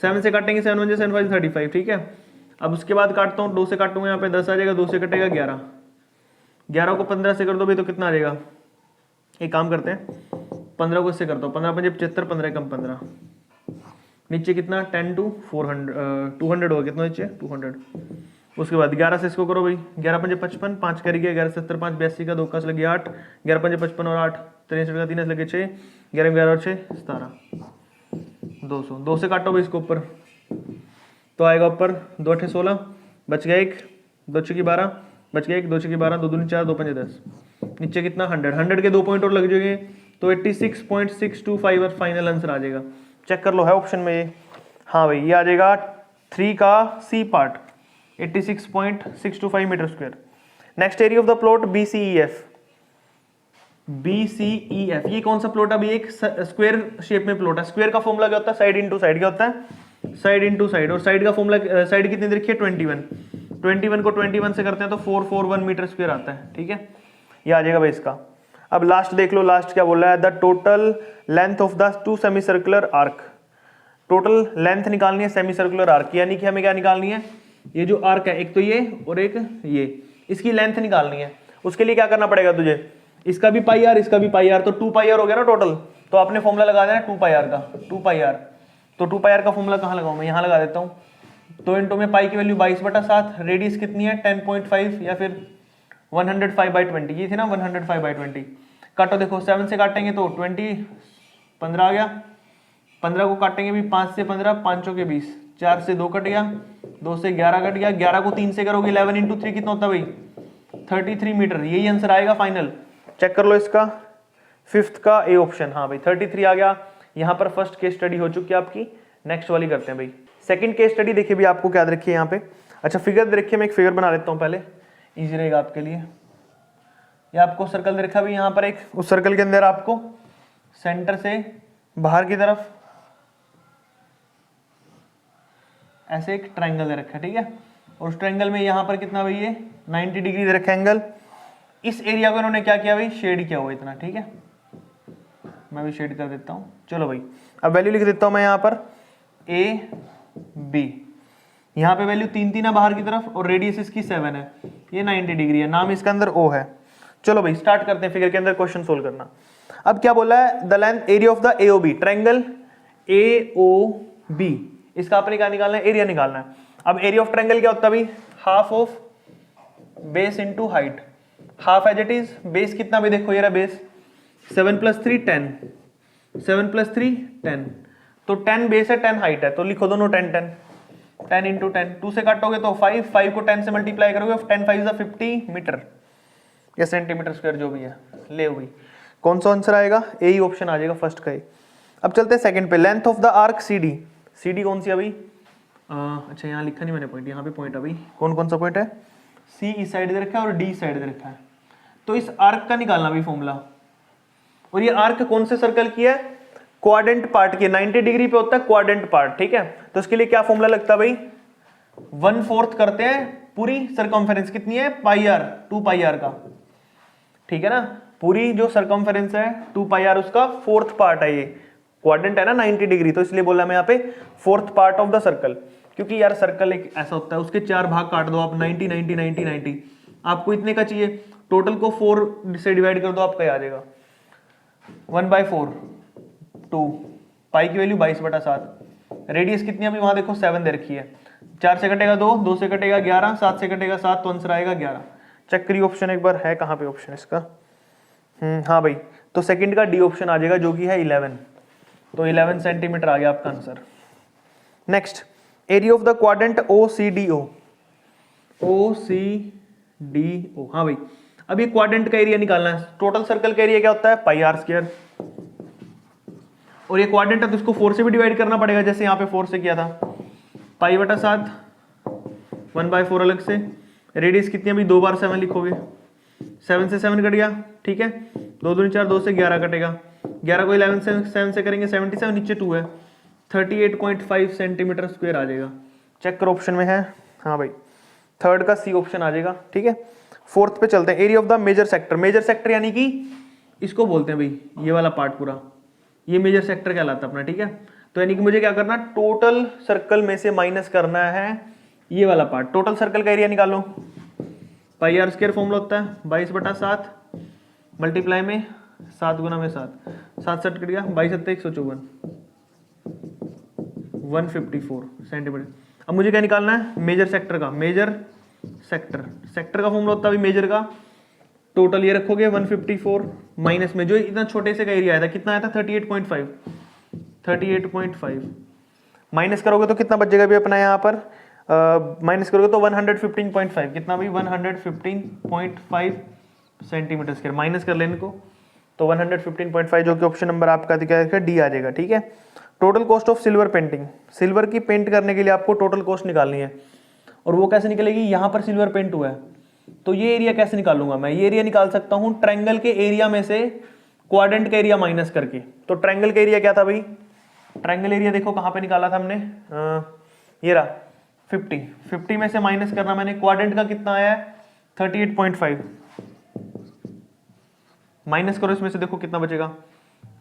7 से काटेंगे 7 1 7 5 35, ठीक है। अब उसके बाद काटता हूँ, 2 से काटूंगा यहाँ पे 10 आ जाएगा, 2 से कटेगा 11, 11 को 15 से कर दो भाई तो कितना आ जाएगा, एक काम करते हैं 15 को इससे करता हूँ, 15 5 75, 15 कम 15, नीचे कितना 10 to 400 200 होगा, कितना नीचे 200। उसके बाद 11 से इसको करो भाई, 11 5 55, 5 कर गया, 11 70 5 82 का 2 का लगे 8, 11 5 55 और 8 63 का 3 लगे 6, 11 11 और 6 17, 200। 2 से काटो भाई इसको ऊपर, तो आएगा ऊपर 2 8 16, बच गया 1, 2 6 12, बच गया 1, 2 6 12, 2 2 4, 2 5 10, नीचे कितना 100 के 2 पॉइंट और लग जाएंगे तो 86.625 और फाइनल आंसर आ जाएगा। चेक कर लो, है ऑप्शन में ये, हाँ भाई ये आ जाएगा 3 का c part 86.625 metre square. Next area of the plot BCEF, BCEF ये कौन सा प्लॉट है अभी, एक स्क्वायर शेप में प्लॉट है। स्क्वायर का फॉर्मूला क्या होता है, साइड इंटू साइड, क्या होता है साइड इंटू साइड, और साइड का फॉर्मूला, साइड कितनी दे रखी है 21 को 21 से करते हैं तो 441 मीटर स्क्वायर आता है, ठीक है। ये आ जाएगा भाई इसका। अब लास्ट देख लो, लास्ट क्या बोल रहा है, द टोटल लेंथ ऑफ द 2 semi circular arc, total length निकालनी है सेमी सर्कुलर आर्क, यानी कि हमें क्या निकालनी है, ये जो आर्क है एक तो ये और एक ये, इसकी लेंथ निकालनी है। उसके लिए क्या करना पड़ेगा तुझे, इसका भी पाई आर, इसका भी पाई आर, तो 2 पाई आर हो गया ना टोटल, तो आपने फॉर्मूला लगा देना 2 पाई आर का, 2 पाई आर। तो 2 पाई आर का फॉर्मूला कहाँ लगाऊं मैं, यहाँ लगा देता हूँ। तो इंटू में पाई की वैल्यू 22/7, रेडियस कितनी है 10.5 या फिर 105/20, ये थी ना 105/20। काटो देखो, 7 से काटेंगे तो 20 15 आ गया, 15 को काटेंगे भी 5 से 15, 5 के 20, 4 से 2 कट गया, 2 से 11 कट गया, 11 को 3 से करोगे 11 इंटू 3 कितना होता है भाई 33 मीटर, यही आंसर आएगा फाइनल। चेक कर लो इसका, 5th का ए ऑप्शन, हाँ भाई 33 आ गया। यहाँ पर फर्स्ट केस स्टडी हो चुकी है आपकी, नेक्स्ट वाली करते हैं भाई। सेकंड केस स्टडी देखिए भी आपको क्या रखिए यहाँ पे, अच्छा फिगर देखिए, मैं एक फिगर बना लेता हूँ पहले, इजी रहेगा आपके लिए। ये आपको सर्कल दे रखा भी यहाँ पर एक, उस सर्कल के अंदर आपको सेंटर से बाहर की तरफ ऐसे एक ट्रायंगल दे रखा है, ठीक है। और उस ट्रायंगल में यहाँ पर कितना भाई ये 90 डिग्री दे रखा है एंगल। इस एरिया को इन्होंने क्या किया भाई, शेड किया हुआ इतना, ठीक है। मैं भी शेड कर देता हूँ, चलो भाई अब वैल्यू लिख देता हूँ मैं यहाँ पर AB, यहाँ पे वैल्यू 3 है बाहर की तरफ, और रेडियस इसकी 7 है, ये 90 डिग्री है, नाम इसका अंदर O है। चलो भाई स्टार्ट करते हैं फिगर के अंदर क्वेश्चन सोल्व करना। अब क्या बोला है, the length area of the AOB, triangle AOB, इसका आपने क्या निकालना है, एरिया निकालना है। अब एरिया ऑफ ट्रायंगल क्या होता है भाई, half of base into height, half as it is, base कितना भी देखो ये रहा बेस 7 + 3 10, 7 + 3 10, तो 10 बेस है, 10 हाइट है, तो लिखो दोनों 10 10, 10 × 10, 2 से काटोगे तो 5, 5 को 10 से मल्टीप्लाई करोगे, 10 5 = 50 मीटर या सेंटीमीटर स्क्वायर जो भी है, ले हुई। कौन सा आंसर आएगा? ए ही ऑप्शन आ जाएगा फर्स्ट का ही। अब चलते हैं सेकंड पे, length of the arc c d. C d कौन सी अभी? अच्छा यहाँ लिखा नहीं मैंने पॉइंट, यहाँ पे पॉइंट अभी कौन कौन सा पॉइंट है? सी इस साइड दे रखा है और डी इस साइड दे रखा है, तो इस आर्क का निकालना भी फॉर्मूला। और ये आर्क कौन से सर्कल की है? क्वाड्रेंट पार्ट की, 90 डिग्री पे होता है क्वाड्रेंट पार्ट, ठीक है। तो इसके लिए क्या फॉर्मूला लगता है भाई? 1/4 करते हैं पूरी सरकमफेरेंस, कितनी है? πr, 2πr का, ठीक है ना। पूरी जो सरकमफेरेंस है 2πr, उसका 4th पार्ट है, ये क्वाड्रेंट है ना 90 डिग्री, तो इसलिए बोला मैं यहाँ पे 4th part of the circle. क्योंकि यार सर्कल एक ऐसा होता है, उसके 4 भाग काट दो आप, 90 90 90 90, आपको इतने का चाहिए, टोटल को 4 से डिवाइड कर दो, आपका आ जाएगा 1/4, 2 पाई की वैल्यू 22/7। रेडियस कितनी अभी वहां देखो 7 दे रखी है, 4 से कटेगा 2, 2 से कटेगा 11, 7 से कटेगा 7, तो आंसर आएगा 11। चेक करिए ऑप्शन एक बार, है कहाँ पे ऑप्शन इसका? हाँ भाई, तो सेकंड का डी ऑप्शन आ जाएगा, जो कि है 11, तो 11 सेंटीमीटर आ गया आपका answer. Next, area of the quadrant OCDO। OCDO, हाँ भाई, अब ये क्वाड्रेंट का एरिया निकालना है। टोटल सर्कल का एरिया क्या होता है? πr², और ये क्वाड्रेंट है तो इसको 4 से भी डिवाइड करना पड़ेगा, जैसे यहाँ पे 4 से किया था, π/7, 1/4 अलग से। रेडियस कितनी अभी? 2 बार 7 लिखोगे, 7 से 7 कट गया, ठीक है, 2 दूनी 4, 2 से 11 कटेगा, 11 को 11 से 7 से करेंगे 77, नीचे 2 है, 38.5 सेंटीमीटर स्क्वायर आ जाएगा। चेक करो ऑप्शन में है, हाँ भाई, थर्ड का सी ऑप्शन आ जाएगा, ठीक है। फोर्थ पे चलते हैं, area of the major sector. Major sector यानी कि इसको बोलते हैं भाई, ये वाला पार्ट पूरा, ये मेजर सेक्टर कहलाता है अपना, ठीक है। तो यानी कि मुझे क्या करना, टोटल सर्कल में से माइनस करना है ये वाला पार्ट। टोटल सर्कल का एरिया निकालो, πr² फॉर्मूला होता है 22/7 मल्टीप्लाई में 7 गुना में 7, 7 7 कट गया, 22 7 154, 154 सेंटीमीटर। अब मुझे क्या निकालना है? मेजर सेक्टर का। मेजर सेक्टर, सेक्टर का फॉर्मूला होता है मेजर का, टोटल ये रखोगे 154 माइनस में जो इतना छोटे से का एरिया आया था, कितना आया था? 38.5, 38.5 माइनस करोगे तो कितना बचेगा भी अपना यहाँ पर? माइनस करोगे तो 115.5, कितना भाई? 115.5 सेंटीमीटर स्क्वायर। माइनस कर लेने को तो 115.5, जो कि ऑप्शन नंबर आपका क्या डी आ जाएगा, ठीक है। Total cost of silver painting. Silver की पेंट करने के लिए आपको टोटल कॉस्ट निकालनी है, और वो कैसे निकलेगी? यहाँ पर सिल्वर पेंट हुआ है, तो ये एरिया कैसे निकालूंगा मैं? ये एरिया निकाल सकता हूँ ट्रायंगल के एरिया में से क्वाड्रेंट का एरिया माइनस करके। तो ट्रायंगल का एरिया क्या था भाई? ट्रायंगल एरिया देखो कहाँ पे निकाला था हमने, ये रहा 50 में से माइनस करना मैंने, क्वाड्रेंट का कितना आया है? 38.5 माइनस करो इसमें से, देखो कितना बचेगा?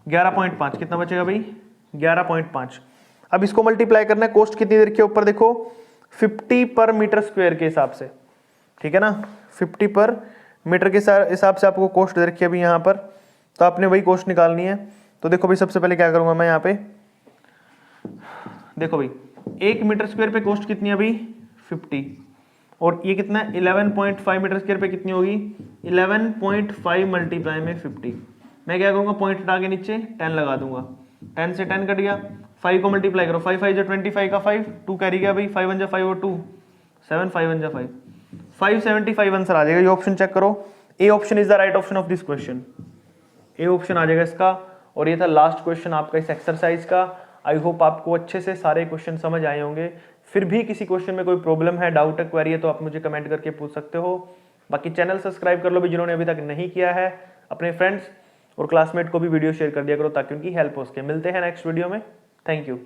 11.5। कितना बचेगा भाई? 11.5। अब इसको मल्टीप्लाई करना है, कॉस्ट कितनी दे रखी है ऊपर देखो, 50 पर मीटर स्क्वायर के हिसाब से, ठीक है ना। 50 पर मीटर के हिसाब से आपको कॉस्ट दे रखी है अभी यहाँ पर, तो आपने वही कॉस्ट निकालनी है। तो देखो भाई, सबसे पहले क्या करूंगा मैं यहाँ पे, देखो भाई 1 मीटर स्क्वायर पे कॉस्ट कितनी है अभी? 50, और ये कितना है? 11.5 मीटर स्क्वायर पे कितनी होगी? 11.5 मल्टीप्लाई में 50। मैं क्या करूंगा, पॉइंट हटा के नीचे 10 लगा दूंगा, 10 से 10 कट गया, 5 को मल्टीप्लाई करो, 5 5 25 का 5, 2 कैरी गया भाई, 5 1 5 और 2 7, 5 1 5, 575 आंसर आ जाएगा। ये ऑप्शन चेक करो, A option is the right option of this question. A option आ जाएगा इसका। और ये था लास्ट क्वेश्चन आपका इस एक्सरसाइज का। आई होप आपको अच्छे से सारे क्वेश्चन समझ आए होंगे। फिर भी किसी क्वेश्चन में कोई प्रॉब्लम है, डाउट है, क्वेरी है, तो आप मुझे कमेंट करके पूछ सकते हो। बाकी चैनल सब्सक्राइब कर लो भी जिन्होंने अभी तक नहीं किया है। अपने फ्रेंड्स और क्लासमेट को भी वीडियो शेयर कर दिया करो ताकि उनकी हेल्प हो सके। मिलते हैं नेक्स्ट वीडियो में। Thank you.